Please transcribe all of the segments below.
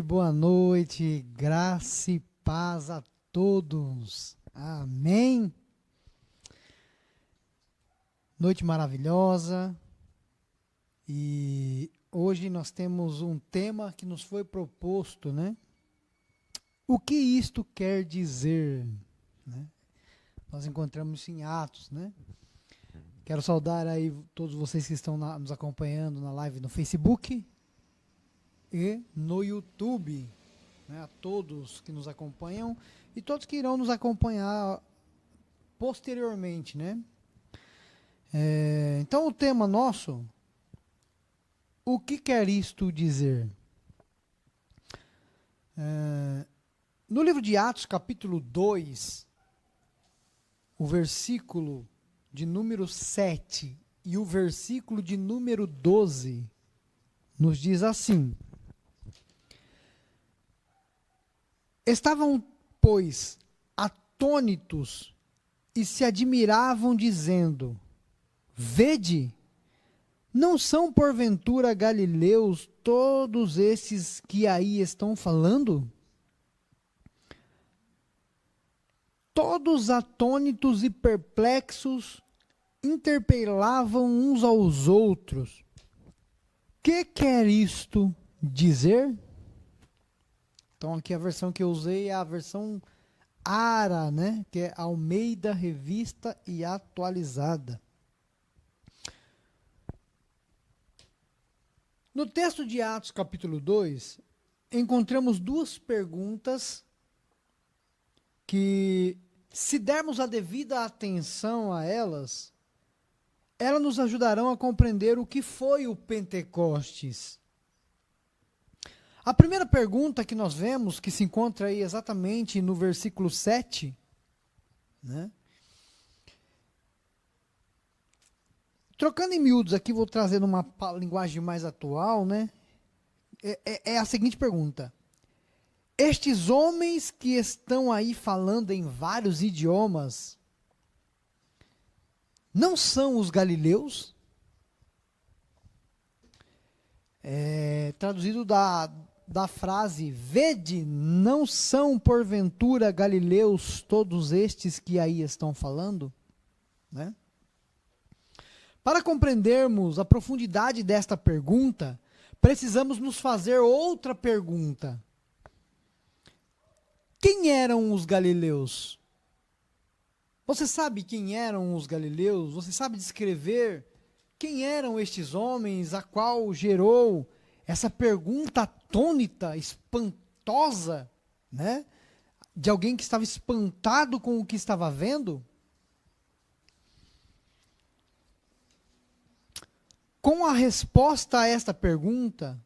boa noite, graça e paz a todos, amém? Noite maravilhosa, e hoje nós temos um tema que nos foi proposto, né? O que isto quer dizer, né? Nós encontramos isso em Atos, né? Quero saudar aí todos vocês que estão nos acompanhando na live no Facebook e no YouTube, né? A todos que nos acompanham e todos que irão nos acompanhar posteriormente, né? Então o tema nosso, o que quer isto dizer? No livro de Atos, capítulo 2, o versículo de número 7 e o versículo de número 12 nos diz assim: Estavam, pois, atônitos e se admiravam, dizendo: Vede, não são porventura galileus todos esses que aí estão falando? Todos atônitos e perplexos interpelavam uns aos outros: que quer isto dizer? Então aqui a versão que eu usei é a versão ARA, né? Que é Almeida Revista e Atualizada. No texto de Atos capítulo 2, encontramos duas perguntas que, se dermos a devida atenção a elas, elas nos ajudarão a compreender o que foi o Pentecostes. A primeira pergunta que nós vemos, que se encontra aí exatamente no versículo 7, né? Trocando em miúdos aqui, vou trazer uma linguagem mais atual, né? É a seguinte pergunta: estes homens que estão aí falando em vários idiomas, não são os galileus? Traduzido da frase, vede, não são porventura galileus todos estes que aí estão falando? Né? Para compreendermos a profundidade desta pergunta, precisamos nos fazer outra pergunta. Quem eram os galileus? Você sabe quem eram os galileus? Você sabe descrever quem eram estes homens a qual gerou essa pergunta atônita, espantosa, né? De alguém que estava espantado com o que estava vendo? Com a resposta a esta pergunta,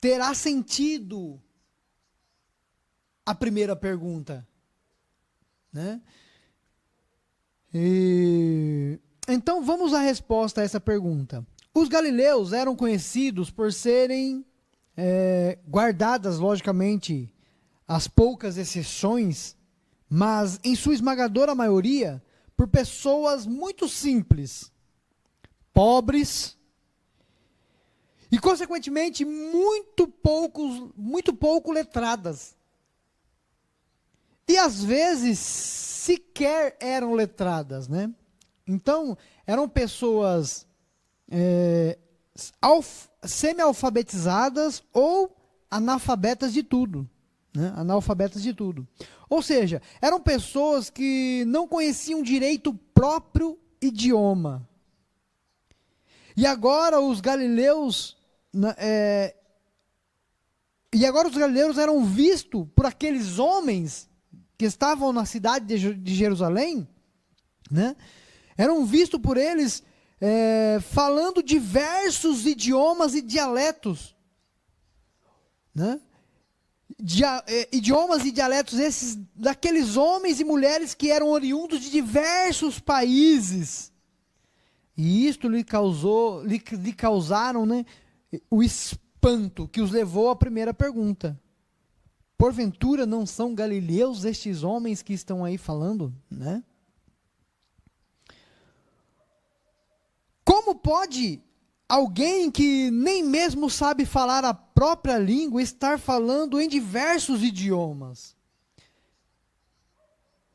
terá sentido a primeira pergunta, né? Então vamos à resposta a essa pergunta. Os galileus eram conhecidos por serem guardadas, logicamente, as poucas exceções, mas em sua esmagadora maioria, por pessoas muito simples, pobres e, consequentemente, muito pouco letradas. E, às vezes, sequer eram letradas, né? Então, eram pessoas semi-alfabetizadas ou analfabetas de tudo, né? Analfabetas de tudo. Ou seja, eram pessoas que não conheciam direito o próprio idioma. E agora os galileus eram vistos por aqueles homens que estavam na cidade de Jerusalém, né? Eram vistos por eles falando diversos idiomas e dialetos, né? Idiomas e dialetos esses daqueles homens e mulheres que eram oriundos de diversos países. E isto lhe causaram, né, o espanto que os levou à primeira pergunta. Porventura não são galileus estes homens que estão aí falando, né? Como pode alguém que nem mesmo sabe falar a própria língua estar falando em diversos idiomas.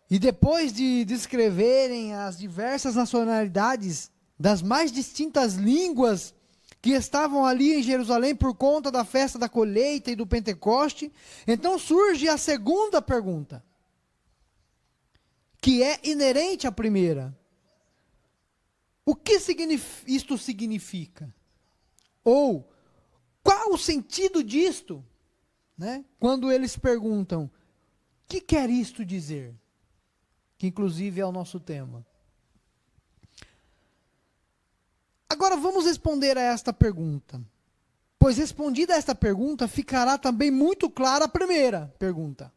E depois de descreverem as diversas nacionalidades das mais distintas línguas que estavam ali em Jerusalém por conta da festa da colheita e do Pentecoste, então surge a segunda pergunta, que é inerente à primeira. O que isto significa? Ou, qual o sentido disto? Né? Quando eles perguntam, o que quer isto dizer? Que inclusive é o nosso tema. Agora vamos responder a esta pergunta. Pois respondida esta pergunta, ficará também muito clara a primeira pergunta.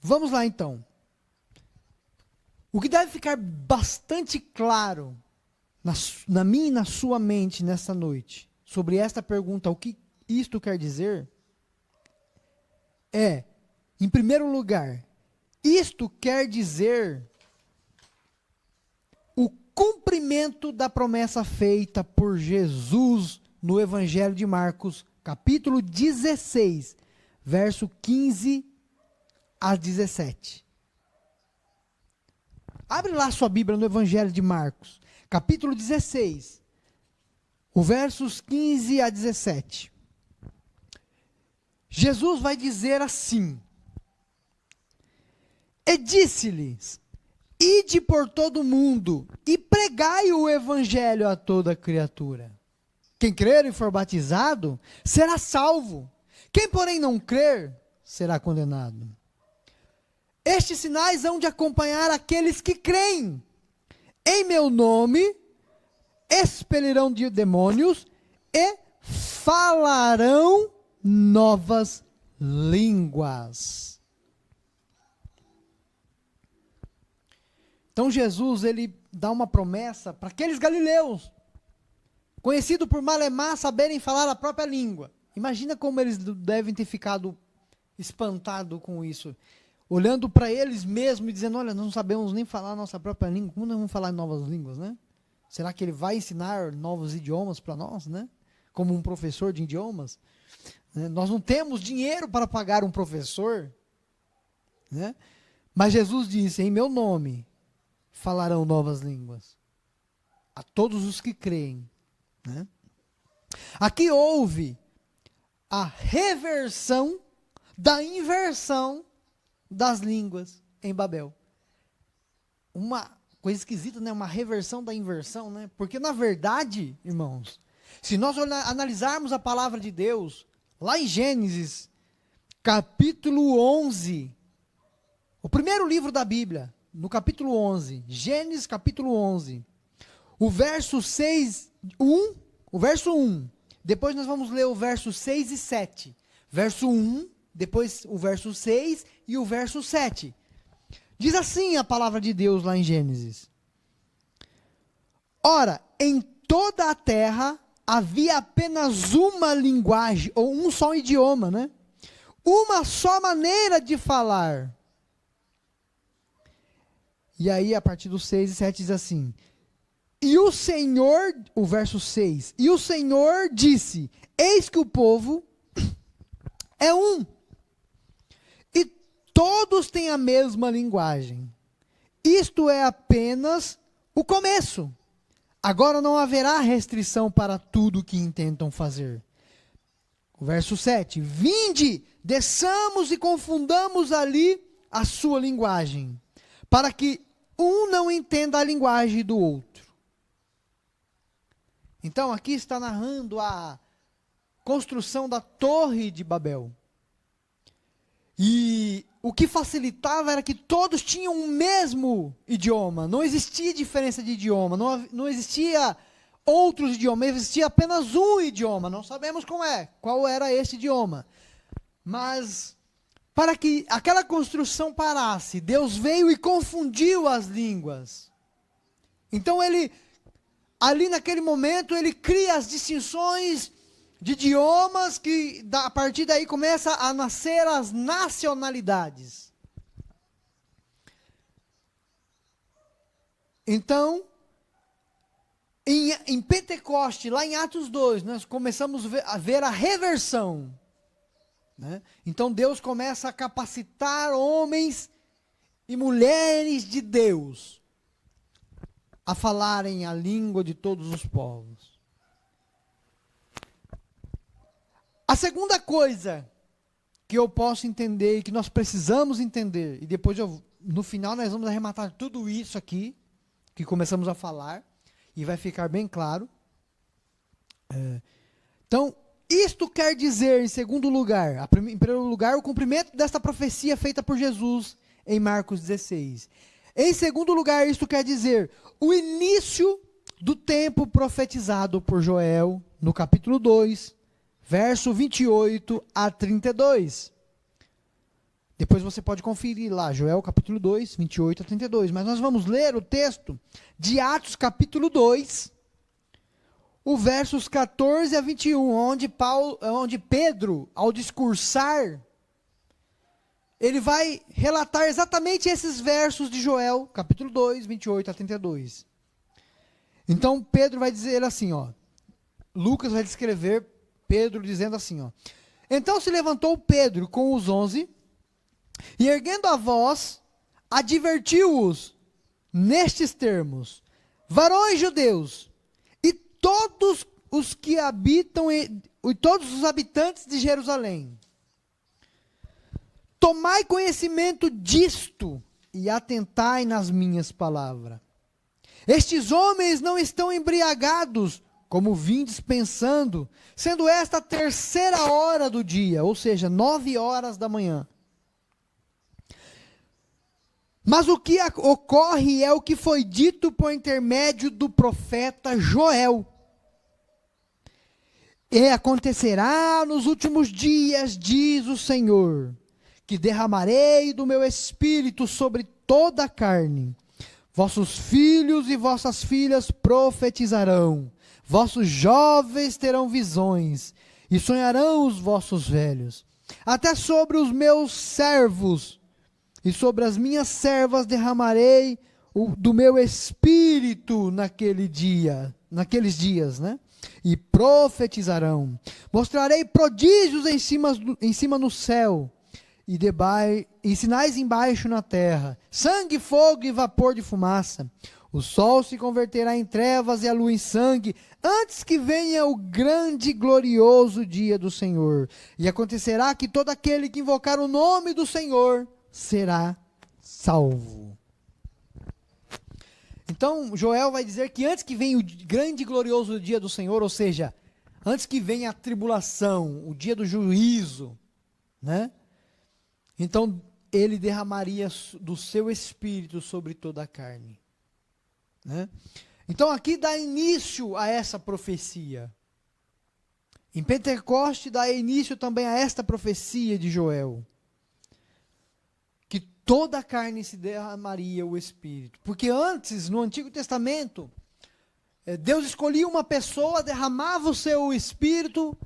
Vamos lá então. O que deve ficar bastante claro na minha e na sua mente nessa noite, sobre esta pergunta, o que isto quer dizer, é, em primeiro lugar, isto quer dizer o cumprimento da promessa feita por Jesus no Evangelho de Marcos, capítulo 16, verso 15 a 17. Abre lá sua Bíblia no Evangelho de Marcos, capítulo 16, o versos 15 a 17. Jesus vai dizer assim: e disse-lhes, ide por todo o mundo e pregai o evangelho a toda criatura. Quem crer e for batizado será salvo. Quem, porém, não crer será condenado. Estes sinais hão de acompanhar aqueles que creem. Em meu nome expelirão de demônios e falarão novas línguas. Então Jesus, ele dá uma promessa para aqueles galileus, conhecidos por malemar saberem falar a própria língua. Imagina como eles devem ter ficado espantados com isso. Olhando para eles mesmos e dizendo, olha, nós não sabemos nem falar a nossa própria língua, como nós vamos falar novas línguas, né? Será que ele vai ensinar novos idiomas para nós, né? Como um professor de idiomas? Né? Nós não temos dinheiro para pagar um professor, né? Mas Jesus disse, em meu nome falarão novas línguas a todos os que creem, né? Aqui houve a reversão da inversão das línguas em Babel. Uma coisa esquisita, né? Uma reversão da inversão, né? Porque na verdade, irmãos, se nós analisarmos a palavra de Deus, lá em Gênesis, capítulo 11, o primeiro livro da Bíblia, no capítulo 11, Gênesis capítulo 11, o verso 6, o verso 1, depois nós vamos ler o verso 6 e 7, verso 1, depois o verso 6 e o verso 7. Diz assim a palavra de Deus lá em Gênesis. Ora, em toda a terra havia apenas uma linguagem, ou um só idioma, né? Uma só maneira de falar. E aí, a partir do 6 e 7 diz assim, e o Senhor, o verso 6, e o Senhor disse, eis que o povo é um, e todos têm a mesma linguagem. Isto é apenas o começo. Agora não haverá restrição para tudo que intentam fazer. O verso 7, vinde, desçamos e confundamos ali a sua linguagem, para que um não entenda a linguagem do outro. Então aqui está narrando a construção da Torre de Babel. E o que facilitava era que todos tinham o mesmo idioma. Não existia diferença de idioma, não existia outros idiomas, existia apenas um idioma. Não sabemos qual era esse idioma. Mas para que aquela construção parasse, Deus veio e confundiu as línguas. Então ele, ali naquele momento, ele cria as distinções de idiomas que a partir daí começa a nascer as nacionalidades. Então, Em Pentecoste, lá em Atos 2, nós começamos a ver a reversão. Né? Então Deus começa a capacitar homens e mulheres de Deus a falarem a língua de todos os povos. A segunda coisa que eu posso entender e que nós precisamos entender, e depois no final nós vamos arrematar tudo isso aqui, que começamos a falar, e vai ficar bem claro. Então, isto quer dizer, em segundo lugar, em primeiro lugar, o cumprimento desta profecia feita por Jesus em Marcos 16. Em segundo lugar, isto quer dizer o início do tempo profetizado por Joel no capítulo 2, verso 28 a 32. Depois você pode conferir lá, Joel capítulo 2, 28 a 32. Mas nós vamos ler o texto de Atos capítulo 2, o versos 14 a 21, onde Pedro, ao discursar, ele vai relatar exatamente esses versos de Joel, capítulo 2, 28 a 32. Então, Pedro vai dizer assim, Lucas vai descrever Pedro dizendo assim, Então se levantou Pedro com os 11, e erguendo a voz, advertiu-os nestes termos: varões judeus, e todos os que habitam, e todos os habitantes de Jerusalém, tomai conhecimento disto e atentai nas minhas palavras. Estes homens não estão embriagados, como vindes pensando, sendo esta a terceira hora do dia, ou seja, 9 horas da manhã. Mas o que ocorre é o que foi dito por intermédio do profeta Joel. E acontecerá nos últimos dias, diz o Senhor, que derramarei do meu espírito sobre toda a carne. Vossos filhos e vossas filhas profetizarão, vossos jovens terão visões, e sonharão os vossos velhos. Até sobre os meus servos e sobre as minhas servas derramarei do meu espírito naqueles dias, né? E profetizarão. Mostrarei prodígios em cima no céu, e sinais embaixo na terra, sangue, fogo e vapor de fumaça. O sol se converterá em trevas e a lua em sangue, antes que venha o grande e glorioso dia do Senhor. E acontecerá que todo aquele que invocar o nome do Senhor será salvo. Então, Joel vai dizer que antes que venha o grande e glorioso dia do Senhor, ou seja, antes que venha a tribulação, o dia do juízo, né? Então, ele derramaria do seu espírito sobre toda a carne. Né? Então, aqui dá início a essa profecia. Em Pentecoste dá início também a esta profecia de Joel. Que toda a carne se derramaria o espírito. Porque antes, no Antigo Testamento, Deus escolhia uma pessoa, derramava o seu espírito,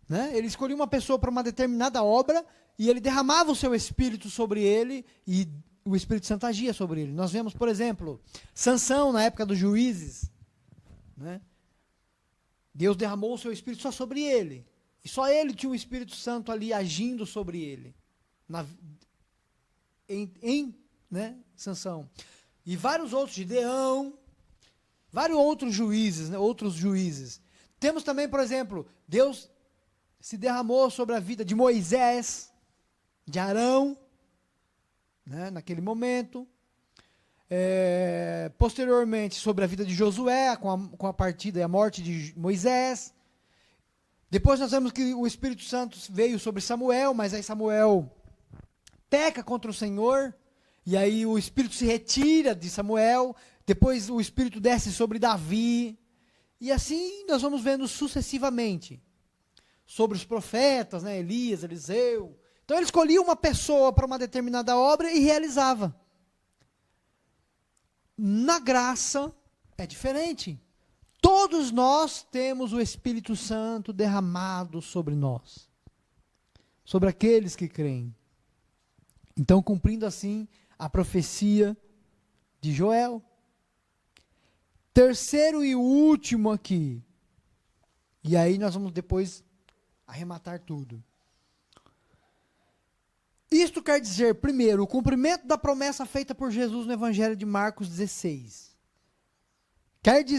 né? Ele escolhia uma pessoa para uma determinada obra, e ele derramava o seu espírito sobre ele, e o Espírito Santo agia sobre ele. Nós vemos, por exemplo, Sansão, na época dos juízes, né? Deus derramou o seu espírito só sobre ele, e só ele tinha o Espírito Santo ali agindo sobre ele, né, Sansão. E vários outros, Gideão, vários outros juízes, né, Temos também, por exemplo, Deus se derramou sobre a vida de Moisés, de Arão, né, naquele momento. Posteriormente, sobre a vida de Josué, com a partida e a morte de Moisés. Depois nós vemos que o Espírito Santo veio sobre Samuel, mas aí Samuel peca contra o Senhor, e aí o Espírito se retira de Samuel. Depois o Espírito desce sobre Davi, e assim nós vamos vendo sucessivamente. Sobre os profetas, né, Elias, Eliseu. Então ele escolhia uma pessoa para uma determinada obra e realizava. Na graça é diferente. Todos nós temos o Espírito Santo derramado sobre nós. Sobre aqueles que creem. Então, cumprindo assim a profecia de Joel. Terceiro e último aqui. E aí nós vamos depois arrematar tudo. Isto quer dizer, primeiro, o cumprimento da promessa feita por Jesus no Evangelho de Marcos 16.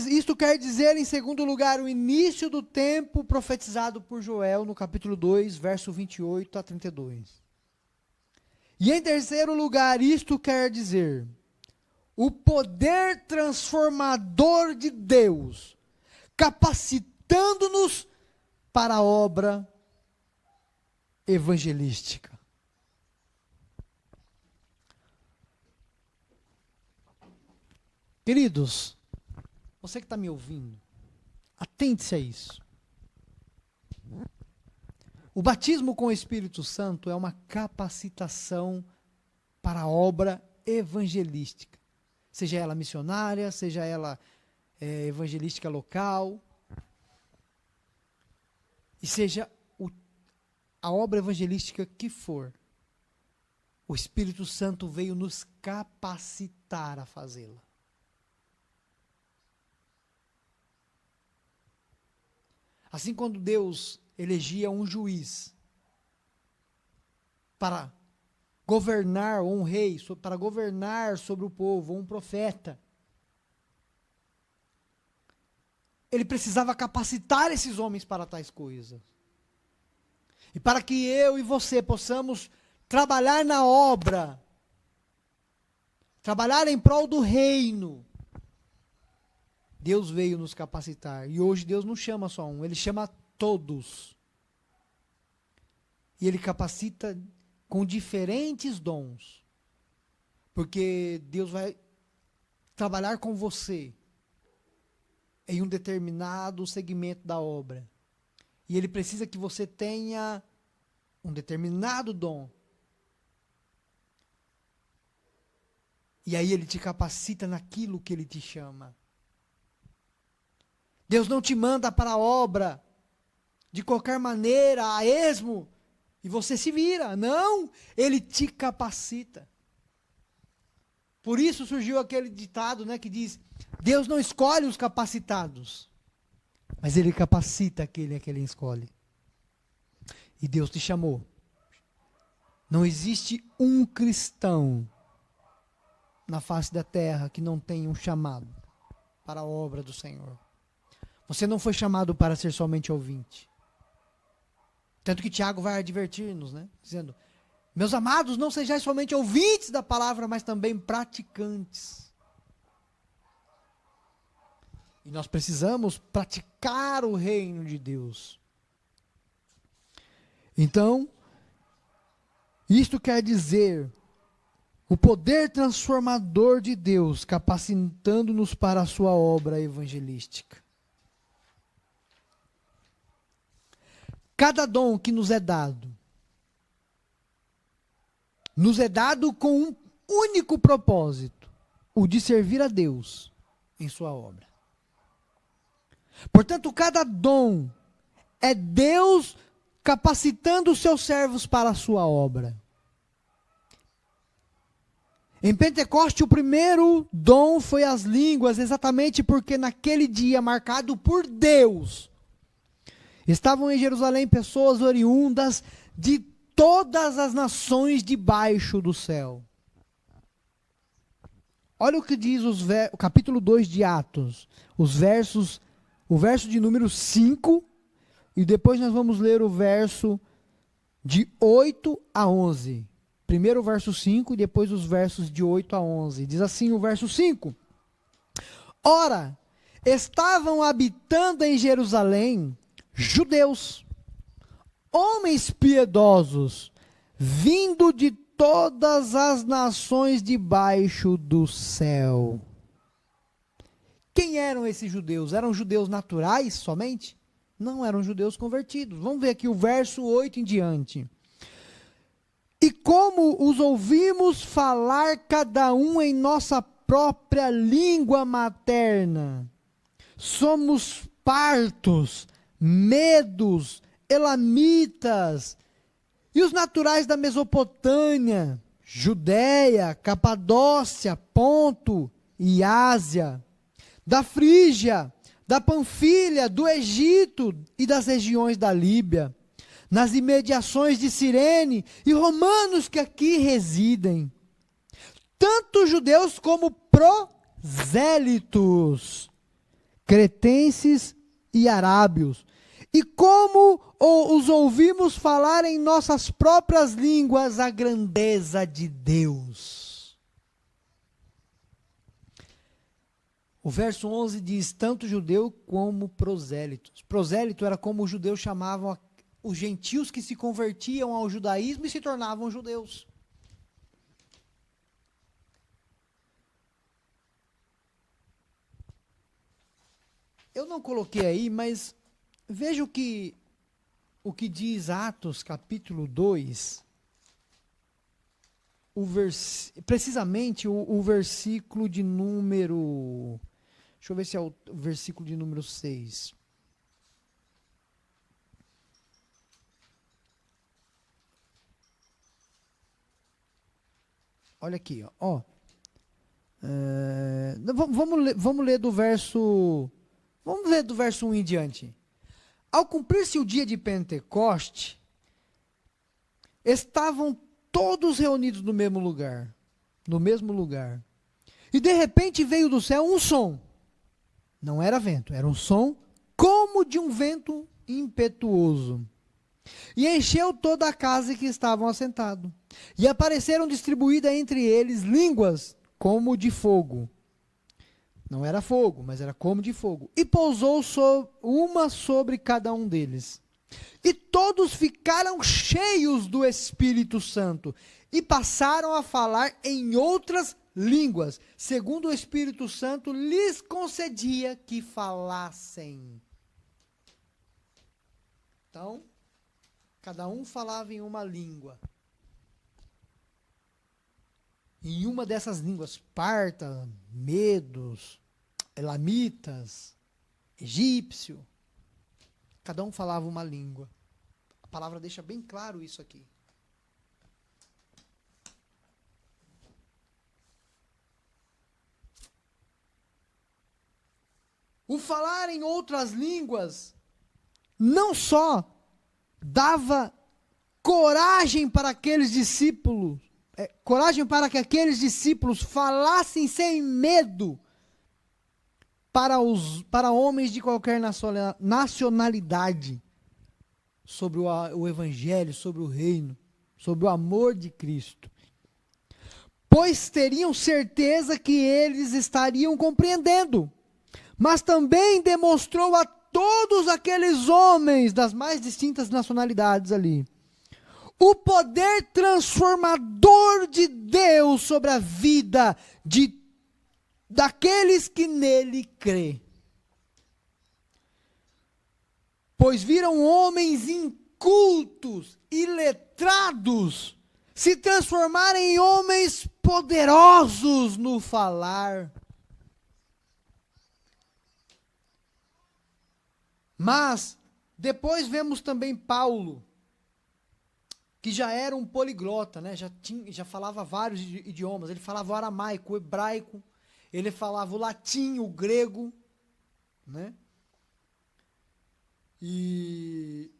Isto quer dizer, em segundo lugar, o início do tempo profetizado por Joel no capítulo 2, verso 28 a 32. E em terceiro lugar, isto quer dizer o poder transformador de Deus, capacitando-nos para a obra evangelística. Queridos, você que está me ouvindo, atente-se a isso. O batismo com o Espírito Santo é uma capacitação para a obra evangelística. Seja ela missionária, seja ela evangelística local. E seja a obra evangelística que for. O Espírito Santo veio nos capacitar a fazê-la. Assim, quando Deus elegia um juiz para governar, ou um rei, para governar sobre o povo, ou um profeta, ele precisava capacitar esses homens para tais coisas. E para que eu e você possamos trabalhar na obra, trabalhar em prol do reino, Deus veio nos capacitar. E hoje Deus não chama só um, Ele chama todos. E Ele capacita com diferentes dons. Porque Deus vai trabalhar com você em um determinado segmento da obra. E Ele precisa que você tenha um determinado dom. E aí Ele te capacita naquilo que Ele te chama. Deus não te manda para a obra de qualquer maneira, a esmo, e você se vira. Não, Ele te capacita. Por isso surgiu aquele ditado, né, que diz, Deus não escolhe os capacitados, mas Ele capacita aquele a que Ele escolhe. E Deus te chamou. Não existe um cristão na face da terra que não tenha um chamado para a obra do Senhor. Você não foi chamado para ser somente ouvinte. Tanto que Tiago vai advertir-nos, né? Dizendo, meus amados, não sejais somente ouvintes da palavra, mas também praticantes. E nós precisamos praticar o reino de Deus. Então, isto quer dizer o poder transformador de Deus, capacitando-nos para a sua obra evangelística. Cada dom que nos é dado com um único propósito, o de servir a Deus em sua obra. Portanto, cada dom é Deus capacitando os seus servos para a sua obra. Em Pentecoste, o primeiro dom foi as línguas, exatamente porque naquele dia marcado por Deus, estavam em Jerusalém pessoas oriundas de todas as nações debaixo do céu. Olha o que diz o capítulo 2 de Atos, o verso de número 5, e depois nós vamos ler o verso de 8 a 11. Primeiro o verso 5 e depois os versos de 8 a 11. Diz assim o verso 5. Ora, estavam habitando em Jerusalém judeus, homens piedosos, vindo de todas as nações debaixo do céu. Quem eram esses judeus? Eram judeus naturais somente? Não, eram judeus convertidos. Vamos ver aqui o verso 8 em diante. E como os ouvimos falar cada um em nossa própria língua materna, somos partos, medos, elamitas, e os naturais da Mesopotâmia, Judéia, Capadócia, Ponto e Ásia, da Frígia, da Panfilha, do Egito e das regiões da Líbia, nas imediações de Cirene e romanos que aqui residem, tanto judeus como prosélitos, cretenses e arábios, e como os ouvimos falar em nossas próprias línguas a grandeza de Deus. O verso 11 diz, tanto judeu como prosélitos. Prosélito era como os judeus chamavam os gentios que se convertiam ao judaísmo e se tornavam judeus. Eu não coloquei aí, mas veja o que diz Atos capítulo 2, precisamente o versículo de número... Deixa eu ver se é o versículo de número 6. Olha aqui, ó. Vamos ler do verso... Vamos ler do verso 1 em diante. Ao cumprir-se o dia de Pentecoste, estavam todos reunidos no mesmo lugar. E de repente veio do céu um som. Não era vento, era um som como de um vento impetuoso. E encheu toda a casa em que estavam assentados. E apareceram distribuídas entre eles línguas como de fogo. Não era fogo, mas era como de fogo. E pousou uma sobre cada um deles. E todos ficaram cheios do Espírito Santo. E passaram a falar em outras línguas, segundo o Espírito Santo lhes concedia que falassem. Então, cada um falava em uma língua. Em uma dessas línguas, parta, medos, elamitas, egípcio, cada um falava uma língua. A palavra deixa bem claro isso aqui. O falar em outras línguas não só dava coragem para aqueles discípulos, coragem para que aqueles discípulos falassem sem medo para homens de qualquer nacionalidade sobre o Evangelho, sobre o reino, sobre o amor de Cristo. Pois teriam certeza que eles estariam compreendendo. Mas também demonstrou a todos aqueles homens das mais distintas nacionalidades ali o poder transformador de Deus sobre a vida daqueles que nele crê. Pois viram homens incultos e letrados se transformarem em homens poderosos no falar. Mas depois vemos também Paulo, que já era um poliglota, né? já falava vários idiomas. Ele falava o aramaico, o hebraico, ele falava o latim, o grego, né? E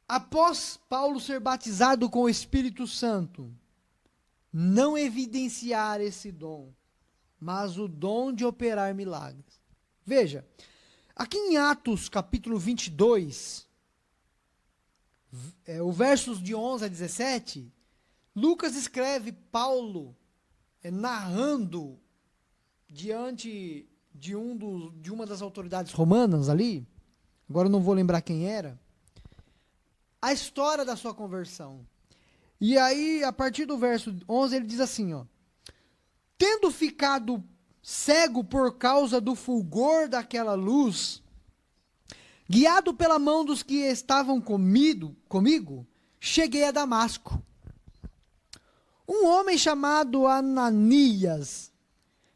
após Paulo ser batizado com o Espírito Santo, não evidenciar esse dom, mas o dom de operar milagres. Veja, aqui em Atos capítulo 22, o versos de 11 a 17, Lucas escreve Paulo narrando diante de uma das autoridades romanas ali, agora eu não vou lembrar quem era, a história da sua conversão. E aí, a partir do verso 11, ele diz assim, ó: tendo ficado cego por causa do fulgor daquela luz, guiado pela mão dos que estavam comigo, cheguei a Damasco. Um homem chamado Ananias,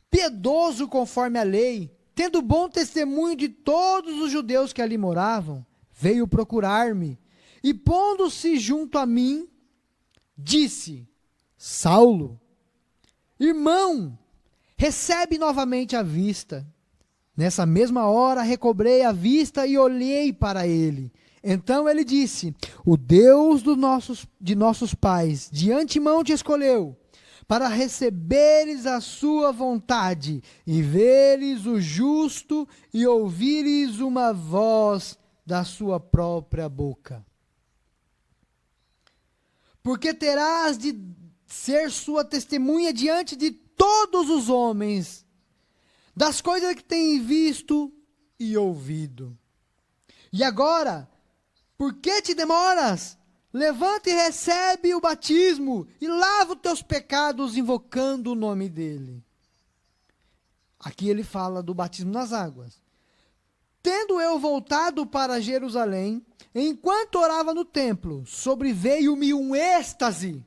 piedoso conforme a lei, tendo bom testemunho de todos os judeus que ali moravam, veio procurar-me, e pondo-se junto a mim, disse: Saulo, irmão, recebe novamente a vista. Nessa mesma hora recobrei a vista e olhei para ele. Então ele disse: o Deus de nossos pais de antemão te escolheu, para receberes a sua vontade, e veres o justo, e ouvires uma voz da sua própria boca. Porque terás de ser sua testemunha diante de todos os homens, das coisas que têm visto e ouvido. E agora, por que te demoras? Levanta e recebe o batismo, e lava os teus pecados, invocando o nome dele. Aqui ele fala do batismo nas águas. Tendo eu voltado para Jerusalém, enquanto orava no templo, sobreveio-me um êxtase.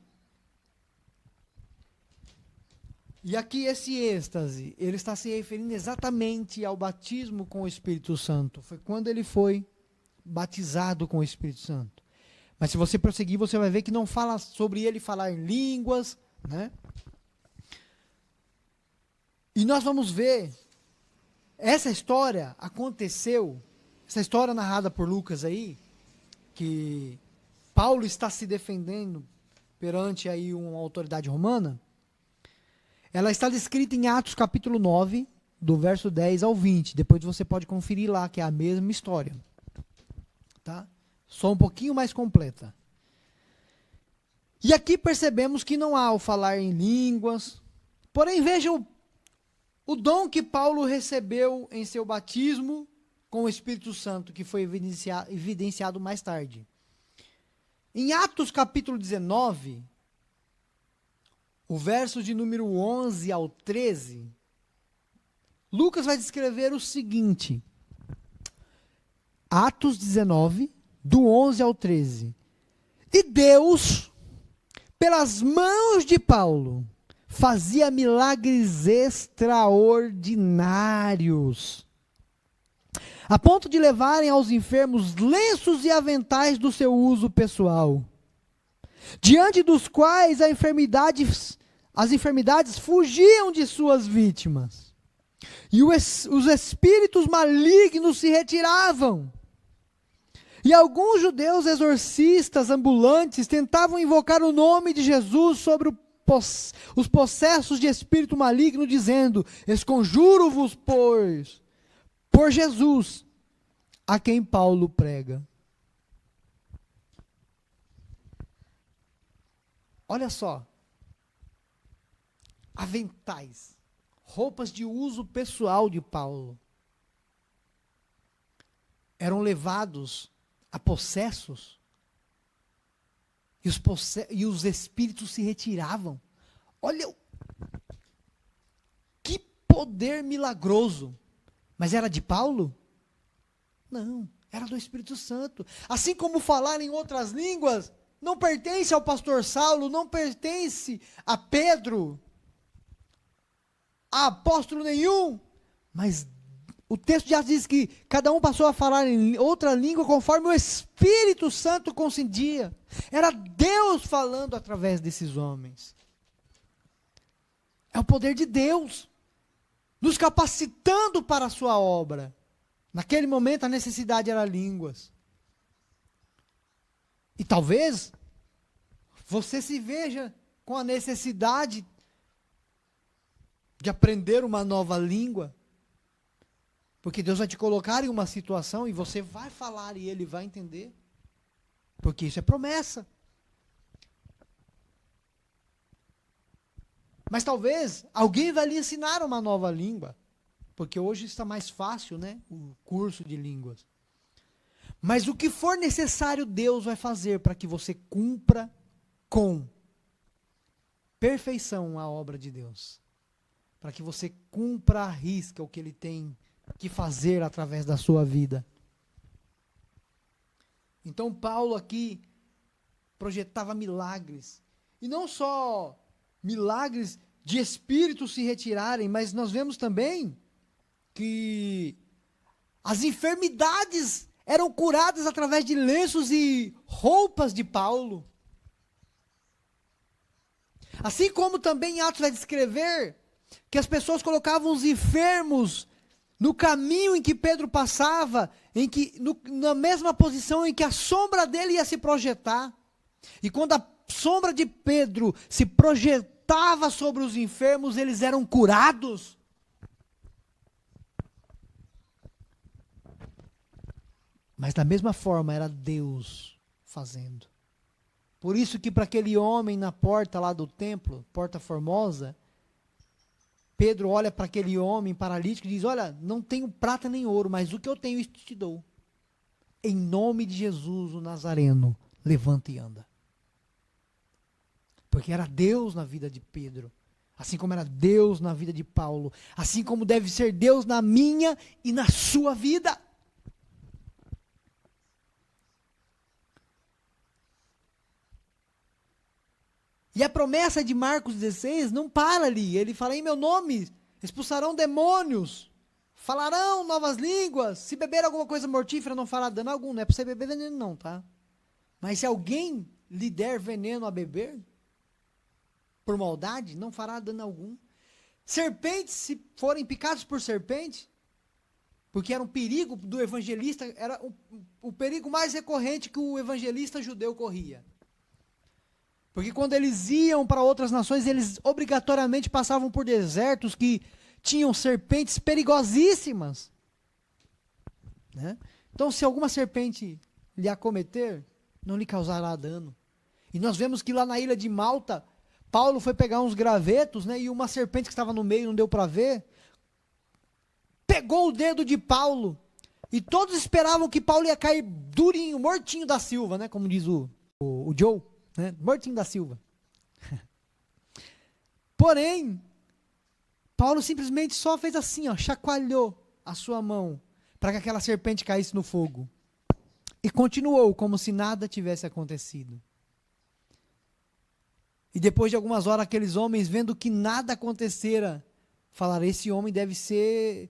E aqui esse êxtase, ele está se referindo exatamente ao batismo com o Espírito Santo. Foi quando ele foi batizado com o Espírito Santo. Mas se você prosseguir, você vai ver que não fala sobre ele falar em línguas, né? E nós vamos ver, essa história aconteceu, essa história narrada por Lucas aí, que Paulo está se defendendo perante aí uma autoridade romana, ela está descrita em Atos capítulo 9, do verso 10 ao 20. Depois você pode conferir lá, que é a mesma história. Tá? Só um pouquinho mais completa. E aqui percebemos que não há o falar em línguas. Porém, vejam o dom que Paulo recebeu em seu batismo com o Espírito Santo, que foi evidenciado mais tarde. Em Atos capítulo 19, o verso de número 11 ao 13, Lucas vai descrever o seguinte. Atos 19, do 11 ao 13. E Deus, pelas mãos de Paulo, fazia milagres extraordinários, a ponto de levarem aos enfermos lenços e aventais do seu uso pessoal, diante dos quais as enfermidades fugiam de suas vítimas, e os espíritos malignos se retiravam. E alguns judeus exorcistas ambulantes tentavam invocar o nome de Jesus sobre os possessos de espírito maligno, dizendo: esconjuro-vos, pois, por Jesus, a quem Paulo prega. Olha só, aventais, roupas de uso pessoal de Paulo, eram levados a possessos, e os espíritos se retiravam. Olha, que poder milagroso! Mas era de Paulo? Não, era do Espírito Santo. Assim como falar em outras línguas não pertence ao pastor Saulo, não pertence a Pedro, a apóstolo nenhum, mas o texto já diz que cada um passou a falar em outra língua conforme o Espírito Santo concedia. Era Deus falando através desses homens. É o poder de Deus nos capacitando para a sua obra. Naquele momento a necessidade era línguas. E talvez você se veja com a necessidade de aprender uma nova língua, porque Deus vai te colocar em uma situação e você vai falar e Ele vai entender, porque isso é promessa. Mas talvez alguém vai lhe ensinar uma nova língua, porque hoje está mais fácil, né, o curso de línguas. Mas o que for necessário, Deus vai fazer para que você cumpra com perfeição a obra de Deus. Para que você cumpra à risca o que Ele tem que fazer através da sua vida. Então Paulo aqui projetava milagres. E não só milagres de espíritos se retirarem, mas nós vemos também que as enfermidades eram curadas através de lenços e roupas de Paulo. Assim como também Atos vai descrever que as pessoas colocavam os enfermos no caminho em que Pedro passava, na mesma posição em que a sombra dele ia se projetar. E quando a sombra de Pedro se projetava sobre os enfermos, eles eram curados. Mas da mesma forma era Deus fazendo. Por isso que para aquele homem na porta lá do templo, Porta Formosa, Pedro olha para aquele homem paralítico e diz: olha, não tenho prata nem ouro, mas o que eu tenho isso te dou. Em nome de Jesus, o Nazareno, levanta e anda. Porque era Deus na vida de Pedro, assim como era Deus na vida de Paulo, assim como deve ser Deus na minha e na sua vida. E a promessa de Marcos 16 não para ali. Ele fala: em meu nome expulsarão demônios, falarão novas línguas, se beber alguma coisa mortífera não fará dano algum. Não é para você beber veneno não, tá? Mas se alguém lhe der veneno a beber, por maldade, não fará dano algum. Serpentes, se forem picados por serpente, porque era um perigo do evangelista, era o perigo mais recorrente que o evangelista judeu corria. Porque quando eles iam para outras nações, eles obrigatoriamente passavam por desertos que tinham serpentes perigosíssimas. Né? Então, se alguma serpente lhe acometer, não lhe causará dano. E nós vemos que lá na ilha de Malta, Paulo foi pegar uns gravetos, né, e uma serpente que estava no meio, não deu para ver, pegou o dedo de Paulo. E todos esperavam que Paulo ia cair durinho, mortinho da Silva, né, como diz o Joe. Né? Mortinho da Silva. Porém, Paulo simplesmente só fez assim, ó, chacoalhou a sua mão para que aquela serpente caísse no fogo. E continuou como se nada tivesse acontecido. E depois de algumas horas, aqueles homens, vendo que nada acontecera, falaram: esse homem deve ser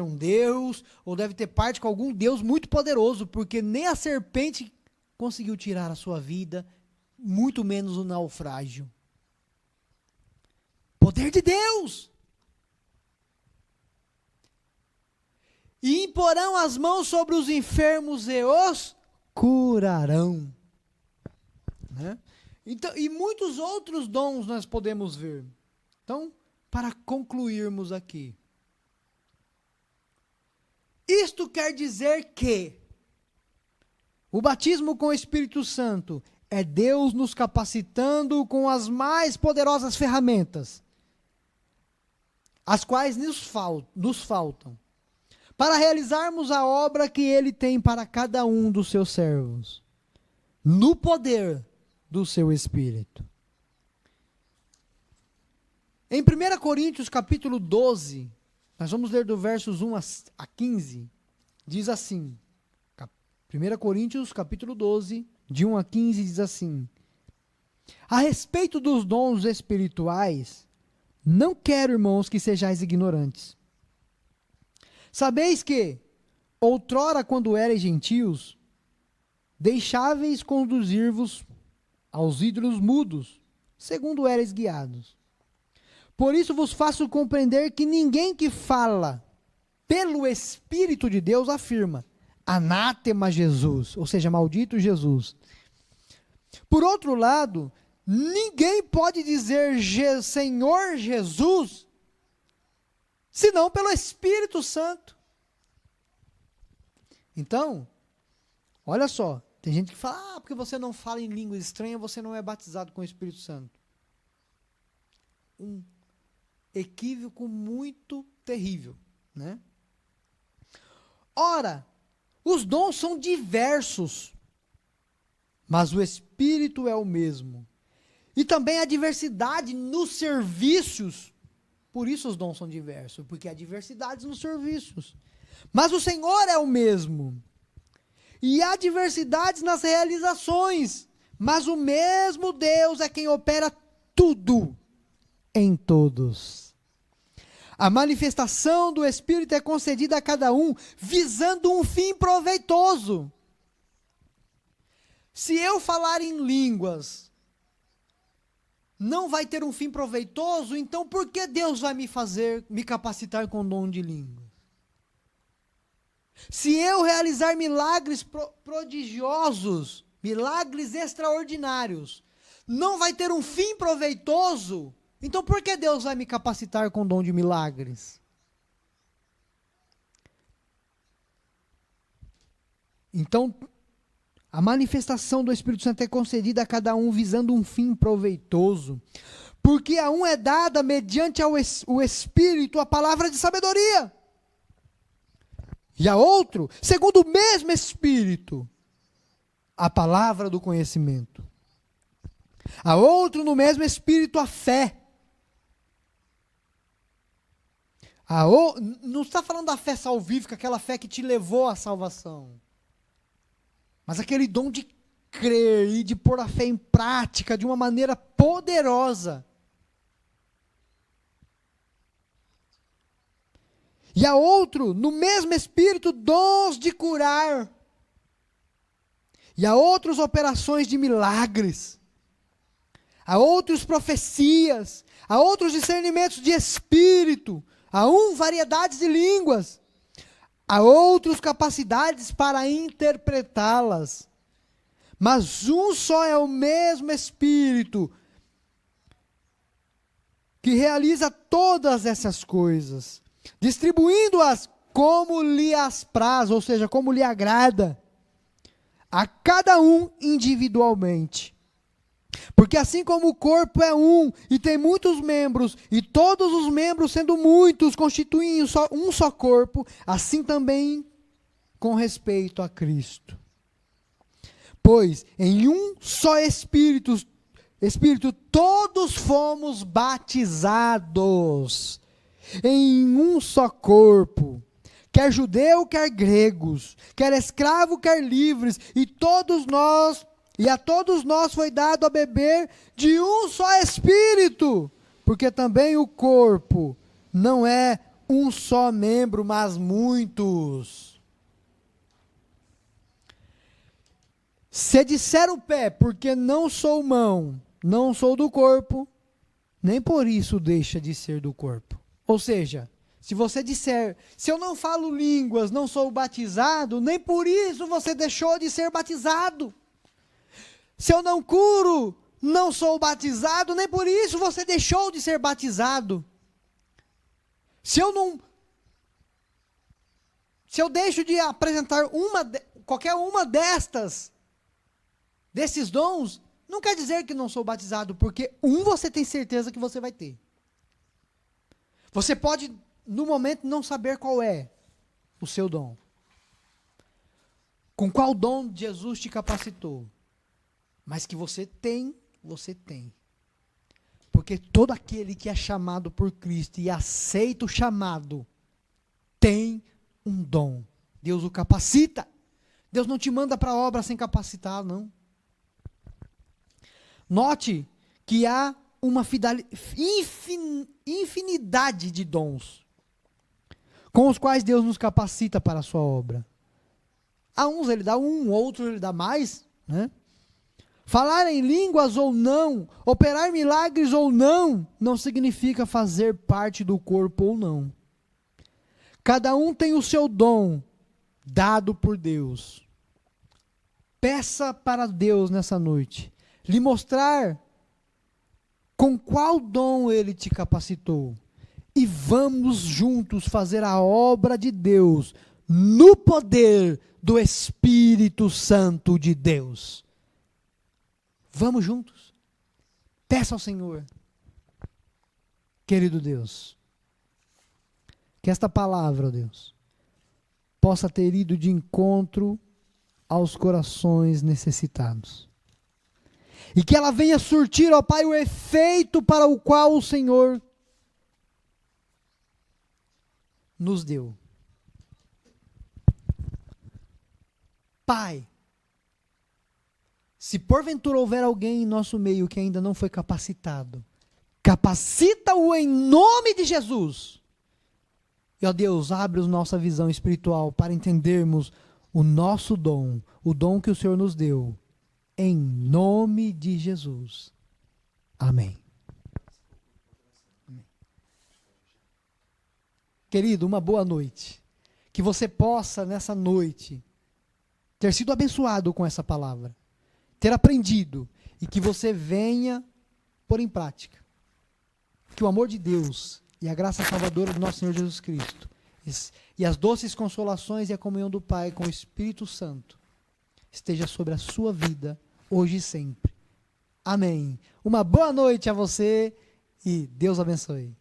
um deus, ou deve ter parte com algum deus muito poderoso, porque nem a serpente conseguiu tirar a sua vida, muito menos o naufrágio. Poder de Deus! E imporão as mãos sobre os enfermos e os curarão. Né? Então, e muitos outros dons nós podemos ver. Então, para concluirmos aqui, isto quer dizer que o batismo com o Espírito Santo é Deus nos capacitando com as mais poderosas ferramentas, as quais nos faltam, para realizarmos a obra que Ele tem para cada um dos seus servos, no poder do seu Espírito. Em 1 Coríntios capítulo 12, nós vamos ler do versos 1 a 15, diz assim, 1 Coríntios capítulo 12, de 1 a 15, diz assim: a respeito dos dons espirituais, não quero, irmãos, que sejais ignorantes. Sabeis que, outrora, quando erais gentios, deixáveis conduzir-vos aos ídolos mudos, segundo erais guiados. Por isso vos faço compreender que ninguém que fala pelo Espírito de Deus afirma: anátema Jesus, ou seja, maldito Jesus. Por outro lado, ninguém pode dizer Senhor Jesus, senão pelo Espírito Santo. Então, olha só, tem gente que fala: porque você não fala em língua estranha, você não é batizado com o Espírito Santo. Um equívoco muito terrível, né? Ora, os dons são diversos, mas o Espírito é o mesmo. E também há diversidade nos serviços. Por isso os dons são diversos, porque há diversidades nos serviços. Mas o Senhor é o mesmo. E há diversidades nas realizações, mas o mesmo Deus é quem opera tudo em todos. A manifestação do Espírito é concedida a cada um, visando um fim proveitoso. Se eu falar em línguas, não vai ter um fim proveitoso, então por que Deus vai me capacitar com o dom de língua? Se eu realizar milagres prodigiosos, milagres extraordinários, não vai ter um fim proveitoso, então por que Deus vai me capacitar com o dom de milagres? Então, a manifestação do Espírito Santo é concedida a cada um visando um fim proveitoso, porque a um é dada mediante o Espírito a palavra de sabedoria, e a outro, segundo o mesmo Espírito, a palavra do conhecimento. A outro, no mesmo Espírito, a fé. Não está falando da fé salvífica, aquela fé que te levou à salvação, mas aquele dom de crer e de pôr a fé em prática de uma maneira poderosa. E a outro, no mesmo Espírito, dons de curar. E a outros, operações de milagres. A outros, profecias. A outros, discernimentos de espírito. A variedades de línguas. A outros, capacidades para interpretá-las. Mas um só é o mesmo Espírito que realiza todas essas coisas, distribuindo-as como lhe apraz, ou seja, como lhe agrada, a cada um individualmente. Porque assim como o corpo é um e tem muitos membros, e todos os membros, sendo muitos, constituem um só corpo, assim também com respeito a Cristo. Pois em um só Espírito todos fomos batizados em um só corpo, quer judeu, quer gregos, quer escravo, quer livres, e a todos nós foi dado a beber de um só Espírito, porque também o corpo não é um só membro, mas muitos. Se disser o pé, porque não sou mão, não sou do corpo, nem por isso deixa de ser do corpo. Ou seja, se você disser, se eu não falo línguas, não sou batizado, nem por isso você deixou de ser batizado. Se eu não curo, não sou batizado, nem por isso você deixou de ser batizado. Se eu deixo de apresentar qualquer uma desses dons, não quer dizer que não sou batizado, porque você tem certeza que você vai ter. Você pode, no momento, não saber qual é o seu dom. Com qual dom Jesus te capacitou. Mas que você tem, você tem. Porque todo aquele que é chamado por Cristo e aceita o chamado, tem um dom. Deus o capacita. Deus não te manda para a obra sem capacitar, não. Note que há uma infinidade de dons com os quais Deus nos capacita para a sua obra. A uns ele dá outros ele dá mais, né? Falar em línguas ou não, operar milagres ou não, não significa fazer parte do corpo ou não. Cada um tem o seu dom dado por Deus. Peça para Deus nessa noite lhe mostrar com qual dom Ele te capacitou. E vamos juntos fazer a obra de Deus no poder do Espírito Santo de Deus. Vamos juntos. Peça ao Senhor. Querido Deus, que esta palavra, Deus, possa ter ido de encontro aos corações necessitados. E que ela venha surtir, ó Pai, o efeito para o qual o Senhor nos deu. Pai, se porventura houver alguém em nosso meio que ainda não foi capacitado, capacita-o em nome de Jesus. E ó Deus, abre a nossa visão espiritual para entendermos o nosso dom, o dom que o Senhor nos deu. Em nome de Jesus. Amém. Querido, uma boa noite. Que você possa, nessa noite, ter sido abençoado com essa palavra, ter aprendido, e que você venha pôr em prática. Que o amor de Deus e a graça salvadora do nosso Senhor Jesus Cristo e as doces consolações e a comunhão do Pai com o Espírito Santo esteja sobre a sua vida, hoje e sempre. Amém. Uma boa noite a você e Deus abençoe.